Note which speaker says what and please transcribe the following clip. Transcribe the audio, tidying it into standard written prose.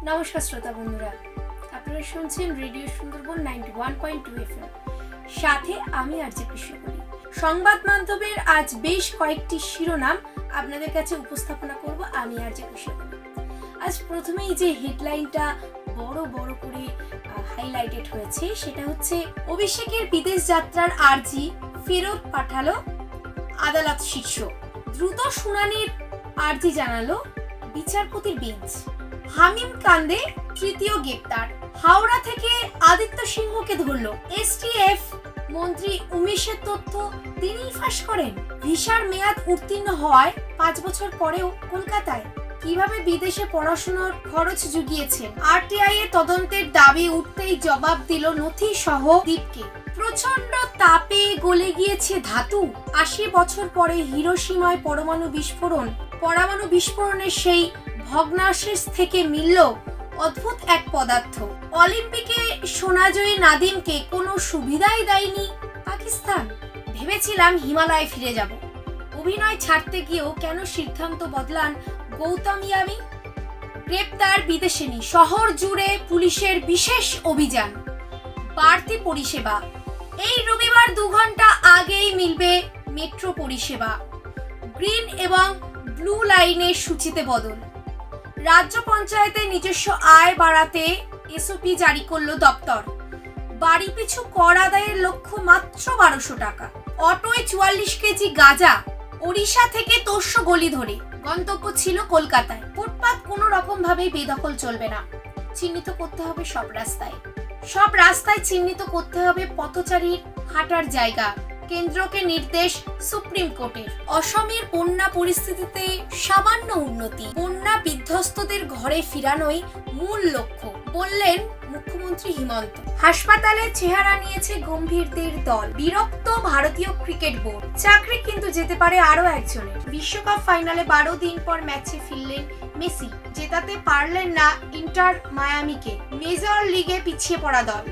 Speaker 1: নমস্কার শ্রোতা বন্ধুরা, আপনারা শুনছেন রেডিও সুন্দরবন 91.2 FM। সাথে আমি আরজে কৃষ্ণকলি। সংবাদ মাধ্যমের আজ বেশ কয়েকটি শিরোনাম আপনাদের কাছে উপস্থাপনা করব আমি আরজে কৃষ্ণকলি। আজ প্রথমেই যে হেডলাইনটা বড় বড় করে হাইলাইটেড হয়েছে সেটা হচ্ছে অভিষেকের বিদেশ যাত্রার আর্জি ফেরত পাঠালো আদালত শীর্ষ। দ্রুত শুনানির আর্জি জানালো বিচারপতির বেঞ্চ। হামিম কান্দে তৃতীয় গ্রেপ্তার। হাওড়া থেকে আদিত্য সিংহকে ধরল এসটিএফ। মন্ত্রী উমেশের তথ্য তিনিই ফাঁস করেন। ভিসার মেয়াদ উত্তীর্ণ হওয়ায় 5 বছর পরেও কলকাতায় কিভাবে বিদেশে পড়াশোনার খরচ জুগিয়েছেন। আরটিআই এর তদন্তের দাবি উঠতেই জবাব দিল নথি সহ দ্বীপকে। প্রচন্ড তাপে গলে গিয়েছে ধাতু। 80 বছর পরে হিরোশিমায় পরমাণু বিস্ফোরণের সেই ভগ্নাবশেষ থেকে মিলল অদ্ভুত এক পদার্থ। অলিম্পিকে সোনাজয়ী নাদিমকে কোনো সুবিধাই দেয়নি পাকিস্তান। ভেবেছিলাম হিমালয়ে ফিরে যাব। অভিনয় ছাড়তে গিয়েও কেন সিদ্ধান্ত বদলান গৌতম ইয়ামি। গ্রেপ্তার বিদেশিনী। শহর জুড়ে পুলিশের বিশেষ অভিযান। বাড়তি পরিষেবা। এই রবিবার 2 ঘন্টা আগেই মিলবে মেট্রো পরিষেবা। গ্রিন এবং ব্লু লাইনের সূচিতে বদল। রাজ্য পঞ্চায়েতের নিজস্ব আয় বাড়াতে এসওপি জারি করলো দপ্তর। বাড়ি পিছু কর আদায়ের লক্ষ্য মাত্র 1200 টাকা। অটোয় 44 কেজি গাঁজা ওড়িশা থেকে তোর্ষ গলি ধরে। গন্তব্য ছিল কলকাতায়। ফুটপাত কোনো রকম ভাবেই বেদখল চলবে না। চিহ্নিত করতে হবে সব রাস্তায় চিহ্নিত করতে হবে পথচারীর হাঁটার জায়গা। কেন্দ্রকে নির্দেশ সুপ্রিম কোর্টের। অসমের বন্যা পরিস্থিতিতে সামান্য উন্নতি। বন্যা বিধ্বস্তদের ঘরে ফিরানোই মূল লক্ষ্য বললেন মুখ্যমন্ত্রী হিমন্ত। হাসপাতালে চেহারা নিয়েছে গম্ভীরদের দল। বিরক্ত ভারতীয় ক্রিকেট বোর্ড। চাকরি কিন্তু যেতে পারে আরো একজনের। বিশ্বকাপ ফাইনালে 12 দিন পর ম্যাচে ফিরলেন মেসি। জেতাতে পারলেন না ইন্টার মায়ামিকে। মেজর লিগে পিছিয়ে পড়া দল।